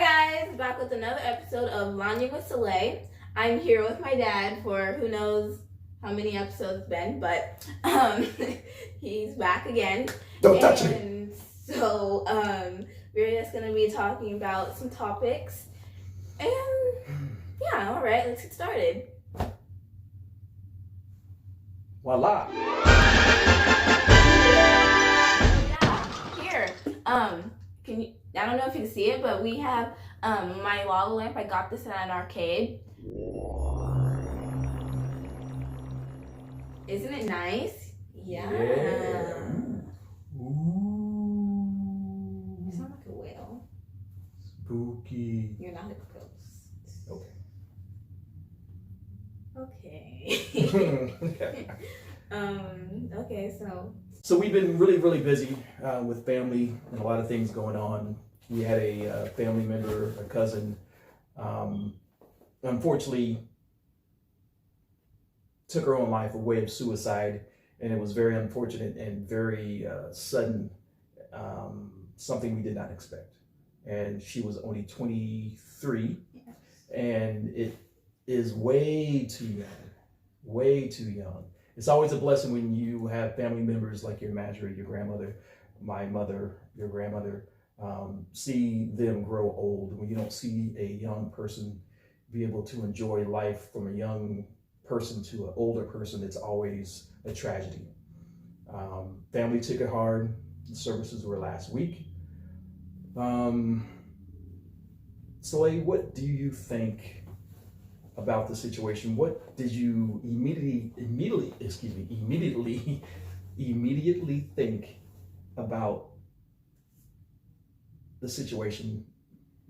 Hi guys, back with another episode of Lounging with Celai. I'm here with my dad for who knows how many episodes it's been, but he's back again. Don't touch me. And so we're just gonna be talking about some topics. And yeah, all right, let's get started. Voila. Yeah, here. Can you? I don't know if you can see it, but we have my lava lamp. I got this at an arcade. Isn't it nice? Yeah. Ooh. You sound like a whale. Spooky. You're not a ghost. Okay. Okay. Okay, So we've been really busy with family and a lot of things going on. We had a family member, a cousin, unfortunately took her own life, a way of suicide, and it was very unfortunate and very sudden, something we did not expect. And she was only 23, yes. And it is way too young. It's always a blessing when you have family members like your Marjorie, your grandmother, my mother, your grandmother, see them grow old. When you don't see a young person be able to enjoy life from a young person to an older person, it's always a tragedy. Family took it hard. The services were last week. Celai, what do you think about the situation? What did you immediately think about the situation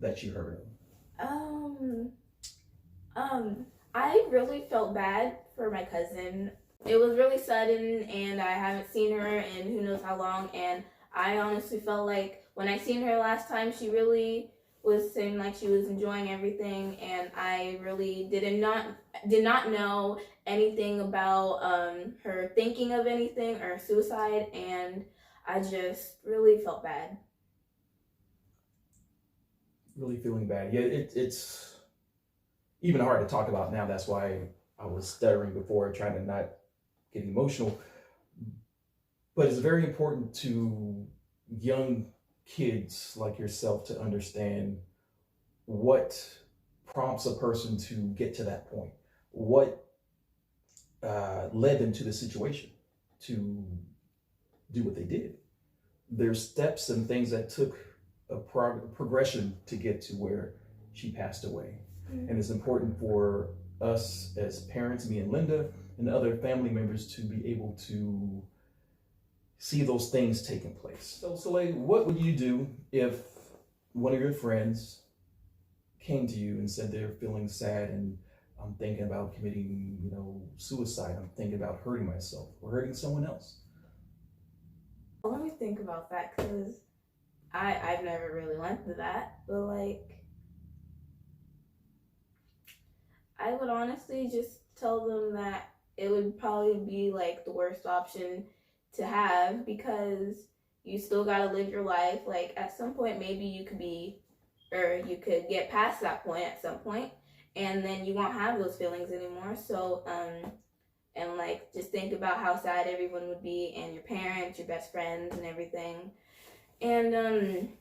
that you heard of? I really felt bad for my cousin. It was really sudden, and I haven't seen her in who knows how long, and I honestly felt like when I seen her last time, she really was saying like she was enjoying everything, and I really did not know anything about her thinking of anything or suicide, and I just really felt bad. Really feeling bad. Yeah, it's even hard to talk about now. That's why I was stuttering before, trying to not get emotional. But it's very important to young kids like yourself to understand what prompts a person to get to that point, what led them to the situation to do what they did. There's steps and things that took a progression to get to where she passed away. Mm-hmm. And it's important for us as parents, me and Linda, and other family members to be able to see those things taking place. So Celai, what would you do if one of your friends came to you and said they're feeling sad and I'm thinking about committing, suicide, I'm thinking about hurting myself or hurting someone else? Well, let me think about that, because I've never really went through that, but I would honestly just tell them that it would probably be the worst option to have, because you still gotta live your life. At some point, maybe you could get past that point at some point, and then you won't have those feelings anymore. So, and just think about how sad everyone would be, and your parents, your best friends, and everything. And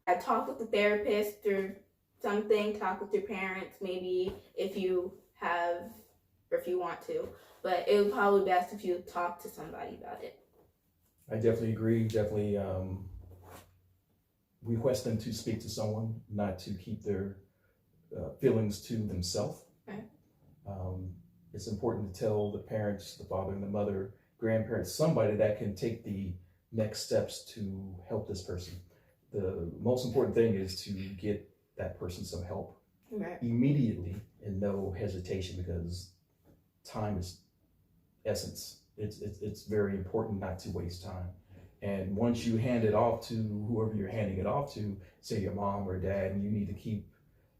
I talk with the therapist or something. Talk with your parents, maybe if you have or if you want to. But it would probably be best if you talk to somebody about it. I definitely agree. Definitely request them to speak to someone, not to keep their feelings to themselves. Right. It's important to tell the parents, the father and the mother, grandparents, somebody that can take the next steps to help this person. The most important thing is to get that person some help, right, immediately, and no hesitation, because time is essence. It's very important not to waste time. And once you hand it off to whoever you're handing it off to, say your mom or dad, and you need to keep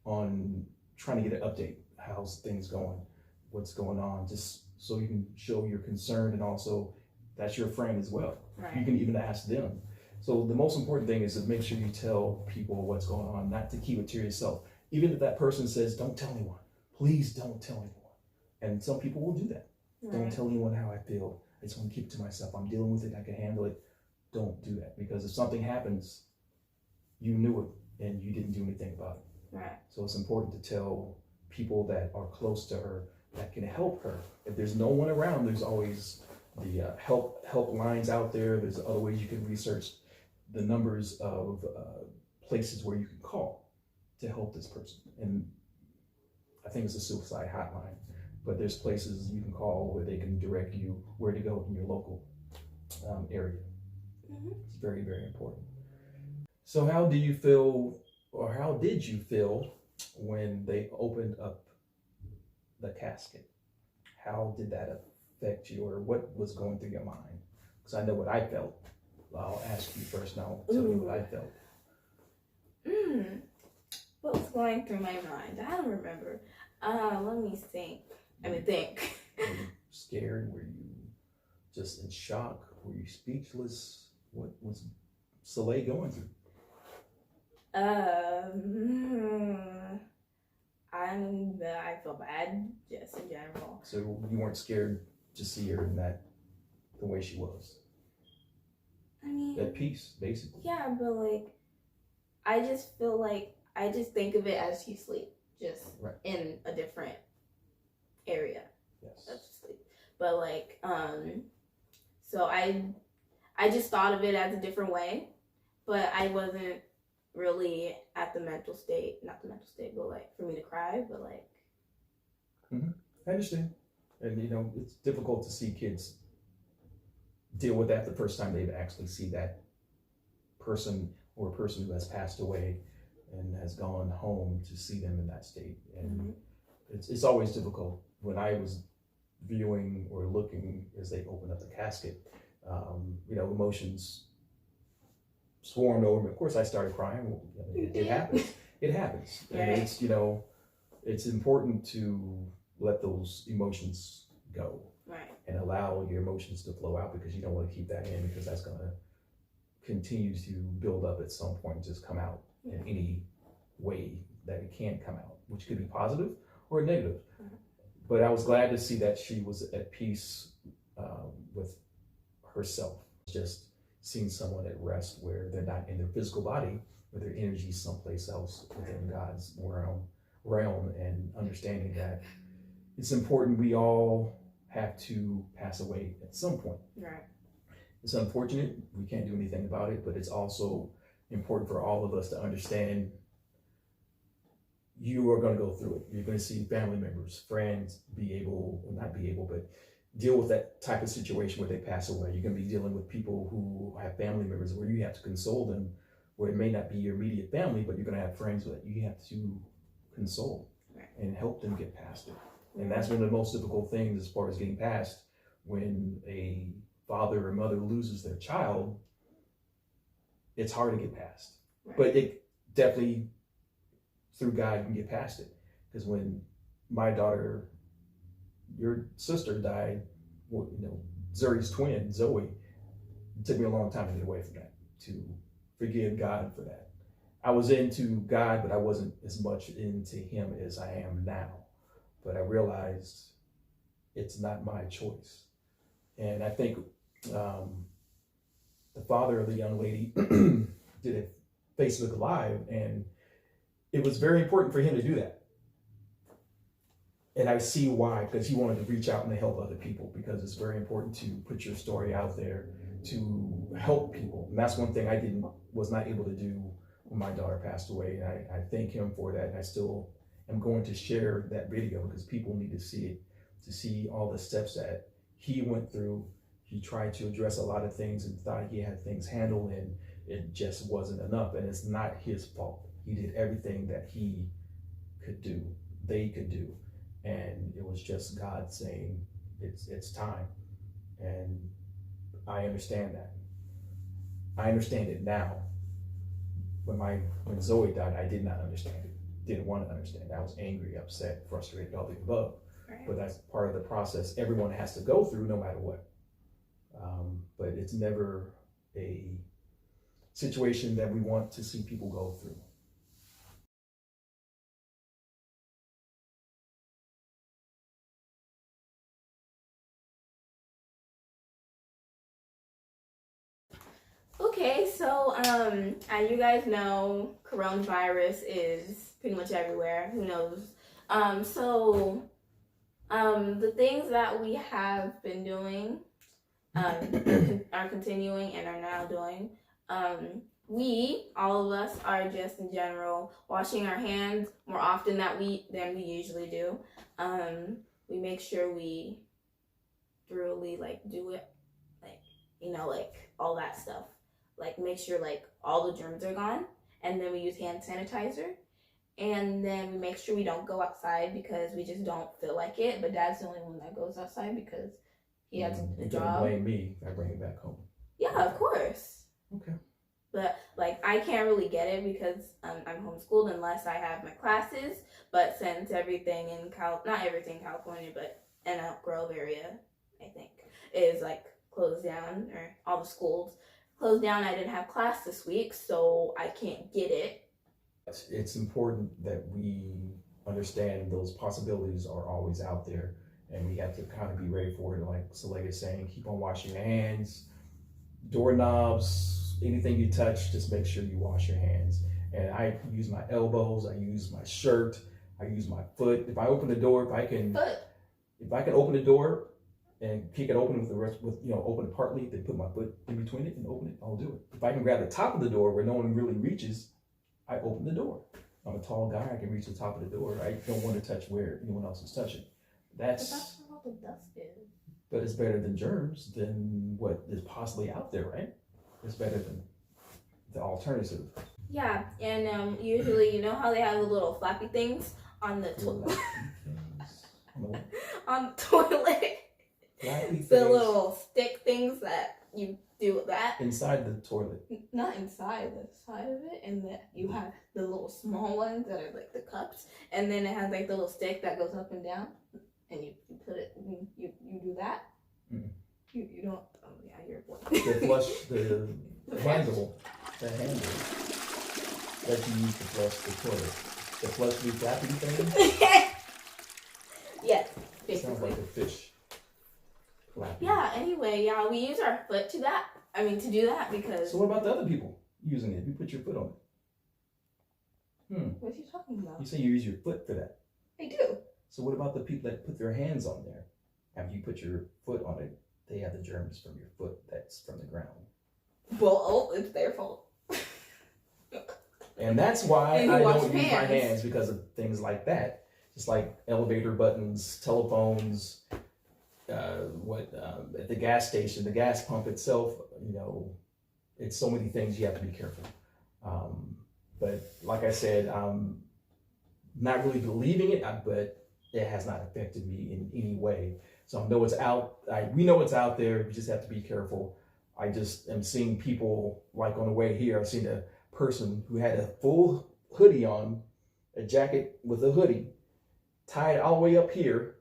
on trying to get an update. How's things going? What's going on? Just so you can show your concern, and also that's your friend as well. Right. You can even ask them, So the most important thing is to make sure you tell people what's going on, not to keep it to yourself. Even if that person says, don't tell anyone, please don't tell anyone. And some people will do that. Right. Don't tell anyone how I feel. I just want to keep it to myself. I'm dealing with it. I can handle it. Don't do that, because if something happens, you knew it and you didn't do anything about it. Right. So it's important to tell people that are close to her that can help her. If there's no one around, there's always the help lines out there. There's other ways you can research the numbers of places where you can call to help this person. And I think it's a suicide hotline, but there's places you can call where they can direct you where to go in your local area. It's very, very important. So how do you feel, or how did you feel when they opened up the casket? How did that affect you, or what was going through your mind? Because I know what I felt. I'll ask you first, now tell me what I felt. What was going through my mind? I don't remember. Let me think. Think. Were you scared? Were you just in shock? Were you speechless? What was Celai going through? I feel bad, just in general. So you weren't scared to see her in that, the way she was? I mean, at peace, basically. Yeah, but like, I just feel like I just think of it as you sleep, just right. in a different area. Yes. That's just sleep. But like, so I just thought of it as a different way, but I wasn't really at the mental state, not the mental state, but like for me to cry, but like. I understand. And you know, it's difficult to see kids deal with that the first time they actually see that person, or a person who has passed away and has gone home, to see them in that state. And it's always difficult. When I was viewing or looking as they opened up the casket, you know, emotions swarmed over me. Of course I started crying. Well, it happens. It happens. Right. And it's, you know, it's important to let those emotions go. Right. And allow your emotions to flow out, because you don't want to keep that in, because that's going to continue to build up at some point and just come out in any way that it can come out, which could be positive or negative. But I was glad to see that she was at peace with herself, just seeing someone at rest where they're not in their physical body, but their energy is someplace else within God's realm, and understanding that it's important. We all have to pass away at some point. Right. It's unfortunate. We can't do anything about it, but it's also important for all of us to understand you are going to go through it. You're going to see family members, friends not be able, but deal with that type of situation where they pass away. You're going to be dealing with people who have family members where you have to console them, where it may not be your immediate family, but you're going to have friends that you have to console and help them get past it. And that's one of the most difficult things as far as getting past, when a father or mother loses their child. It's hard to get past, but it definitely, through God, you can get past it. Because when my daughter, your sister, died, well, you know, Zuri's twin, Zoe, it took me a long time to get away from that, to forgive God for that. I was into God, but I wasn't as much into him as I am now. But I realized it's not my choice. And I think the father of the young lady did a Facebook Live, and it was very important for him to do that. And I see why, because he wanted to reach out and to help other people, because it's very important to put your story out there to help people. And that's one thing I was not able to do when my daughter passed away. And I thank him for that. And I still am going to share that video, because people need to see it, to see all the steps that he went through. He tried to address a lot of things and thought he had things handled, and it just wasn't enough. And it's not his fault. He did everything that he could do, they could do. And it was just God saying, it's time. And I understand that. I understand it now. When Zoe died, I did not understand it. Didn't want to understand. I was angry, upset, frustrated, all the above. Right. But that's part of the process everyone has to go through, no matter what. But it's never situation that we want to see people go through. Okay, so as you guys know, coronavirus is pretty much everywhere. Who knows? The things that we have been doing, are continuing and are now doing. We, all of us, are just in general washing our hands more often than we usually do. We make sure we thoroughly do it, all that stuff. Make sure all the germs are gone, and then we use hand sanitizer, and then we make sure we don't go outside because we just don't feel like it. But Dad's the only one that goes outside because he has a job. You're blame me if I bring it back home. Yeah, of course. Okay. But I can't really get it because I'm homeschooled unless I have my classes. But since everything in not everything in California, but in Elk Grove area, I think, is closed down, or all the schools closed down. I didn't have class this week, so I can't get it. It's important that we understand those possibilities are always out there, and we have to kind of be ready for it. Like Celai is saying, keep on washing your hands, doorknobs, anything you touch, just make sure you wash your hands. And I use my elbows, I use my shirt, I use my foot. If I open the door, if I can open the door and kick it open open it partly, then put my foot in between it and open it, I'll do it. If I can grab the top of the door where no one really reaches, I open the door. I'm a tall guy, I can reach the top of the door. I don't want to touch where anyone else is touching. That's where all the dust is. But it's better than germs, than what is possibly out there, right? It's better than the alternative. Yeah, and usually, you know how they have the little flappy things on the toilet? On the toilet. The little stick things that you do with that. Inside the toilet. Not inside, the side of it. And that you have the little small ones that are the cups. And then it has the little stick that goes up and down. And you put it, you do that. Mm. You don't, oh yeah, you're one. The flush, the handle that you use to flush the toilet. The flush me flappy thing? Yes, basically. Sounds like a fish. Flappy. Yeah, anyway, yeah, we use our foot to do that because... So what about the other people using it? You put your foot on it. What are you talking about? You say you use your foot for that. I do. So what about the people that put their hands on there? After you put your foot on it, they have the germs from your foot that's from the ground. Well, it's their fault. And that's why I don't use my hands, because of things like that. Just like elevator buttons, telephones, at the gas station, the gas pump itself, it's so many things you have to be careful. But like I said, I'm not really believing it, but it has not affected me in any way. So I know it's out. We know it's out there. We just have to be careful. I just am seeing people, on the way here, I've seen a person who had a full hoodie on, a jacket with a hoodie, tied all the way up here.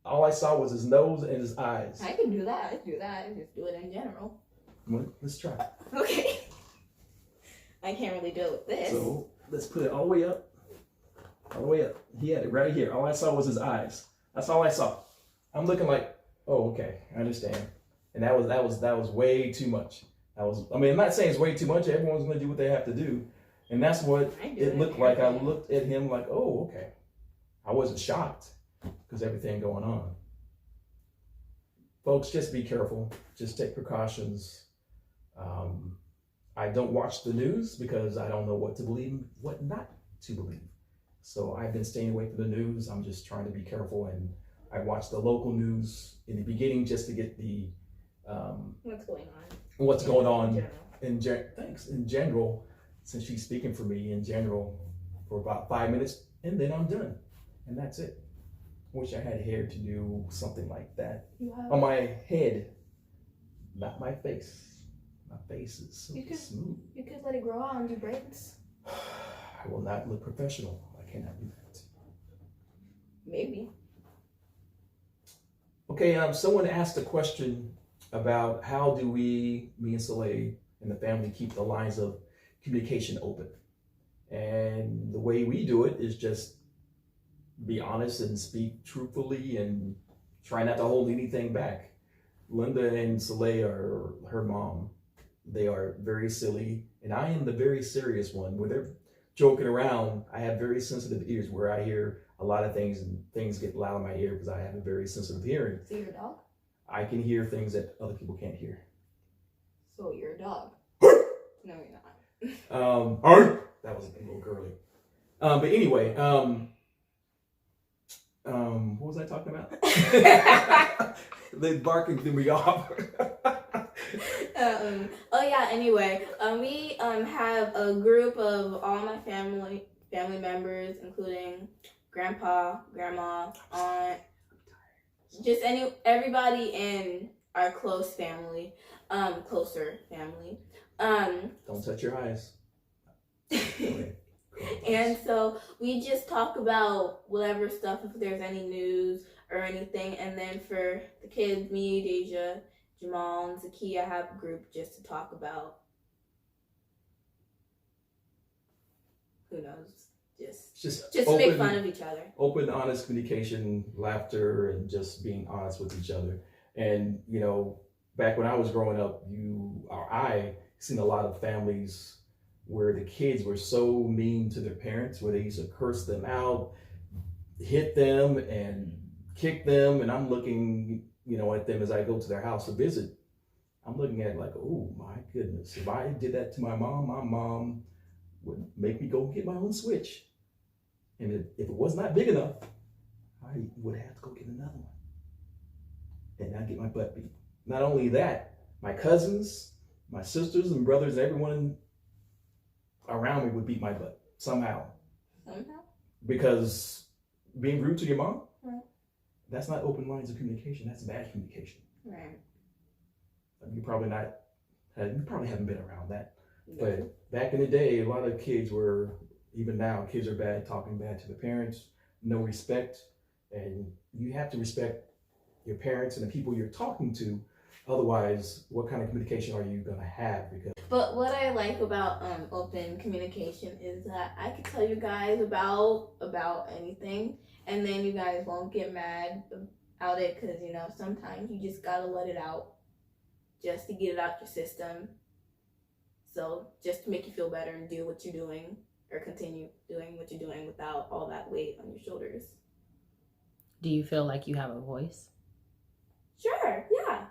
All I saw was his nose and his eyes. I can do that. I can do that. I just do it in general. Well, let's try. Okay. I can't really do it with this. So let's put it all the way up. All the way up. He had it right here. All I saw was his eyes. That's all I saw. I'm looking like, oh, okay, I understand. And that was way too much. I'm not saying it's way too much. Everyone's going to do what they have to do. And that's what it looked like. I looked at him like, oh, okay. I wasn't shocked because everything going on. Folks, just be careful. Just take precautions. I don't watch the news because I don't know what to believe and what not to believe. So I've been staying away from the news. I'm just trying to be careful, and I watch the local news in the beginning just to get the what's going on in general, since she's speaking for me in general for about 5 minutes, and then I'm done, and that's it. Wish I had hair to do something like that on my head, not my face. My face is so smooth. You could let it grow out and do braids. I will not look professional. I cannot do that. Maybe. Okay, someone asked a question about how do me and Celai, in the family keep the lines of communication open. And the way we do it is just be honest and speak truthfully and try not to hold anything back. Linda and Celai are her mom. They are very silly, and I am the very serious one. When they're joking around, I have very sensitive ears where I hear a lot of things and things get loud in my ear because I have a very sensitive hearing. So you're a dog? I can hear things that other people can't hear. So you're a dog? No, you're not. That was a little girly. But anyway, what was I talking about? The barking threw me off. Anyway, we have a group of all my family members, including grandpa, grandma, aunt, just everybody in our closer family. Don't touch your eyes. And so we just talk about whatever stuff, if there's any news or anything. And then for the kids, me, Deja, Jamal, and Zakiya have a group just to talk about, who knows, just to make fun of each other. Open, honest communication, laughter, and just being honest with each other. And, you know, back when I was growing up, I seen a lot of families where the kids were so mean to their parents, where they used to curse them out, hit them, and kick them. And I'm looking, you know, at them as I go to their house to visit. I'm looking at it like, oh my goodness, if I did that to my mom would make me go get my own switch. And if it was not big enough, I would have to go get another one and not get my butt beat. Not only that, my cousins, my sisters and brothers, everyone around me would beat my butt somehow. Because being rude to your mom, right, that's not open lines of communication. That's bad communication. Right. You probably haven't been around that. No. But back in the day, a lot of kids were, even now, kids are bad, talking bad to the parents, no respect. And you have to respect your parents and the people you're talking to. Otherwise, what kind of communication are you going to have? But what I like about open communication is that I can tell you guys about anything, and then you guys won't get mad about it, because, you know, sometimes you just got to let it out just to get it out your system. So just to make you feel better and do what you're doing, or continue doing what you're doing without all that weight on your shoulders. Do you feel like you have a voice? Sure, yeah.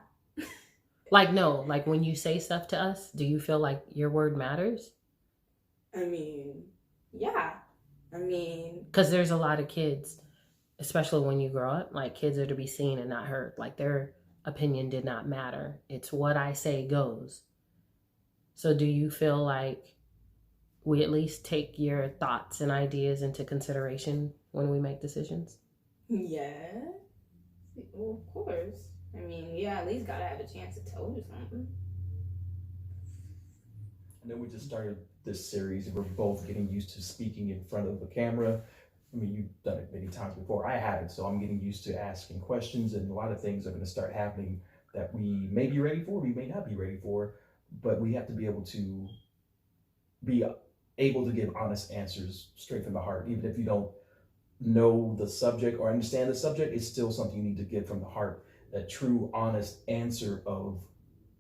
Like when you say stuff to us, do you feel like your word matters? I mean, yeah. Because there's a lot of kids, especially when you grow up, like kids are to be seen and not heard. Like their opinion did not matter. It's what I say goes. So do you feel like we at least take your thoughts and ideas into consideration when we make decisions? Yeah. Well, of course. I mean, yeah, at least gotta have a chance to tell you something. And then we just started this series, and we're both getting used to speaking in front of a camera. I mean, you've done it many times before. I haven't, so I'm getting used to asking questions, and a lot of things are going to start happening that we may be ready for, we may not be ready for, but we have to be able to give honest answers straight from the heart. Even if you don't know the subject or understand the subject, it's still something you need to get from the heart. A true, honest answer of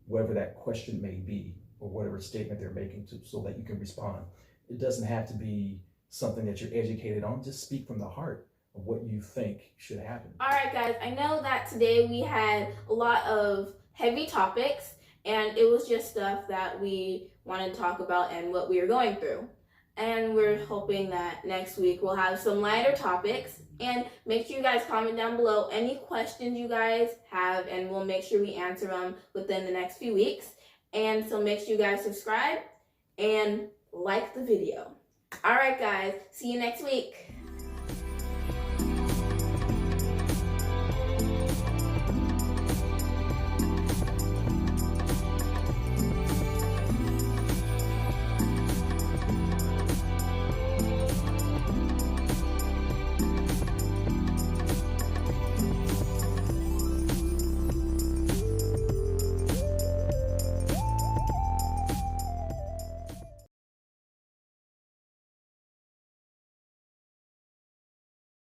whatever that question may be, or whatever statement they're making, so that you can respond. It doesn't have to be something that you're educated on. Just speak from the heart of what you think should happen. All right, guys, I know that today we had a lot of heavy topics, and it was just stuff that we wanted to talk about and what we were going through. And we're hoping that next week we'll have some lighter topics. And make sure you guys comment down below any questions you guys have, and we'll make sure we answer them within the next few weeks. And so make sure you guys subscribe and like the video. All right, guys, see you next week.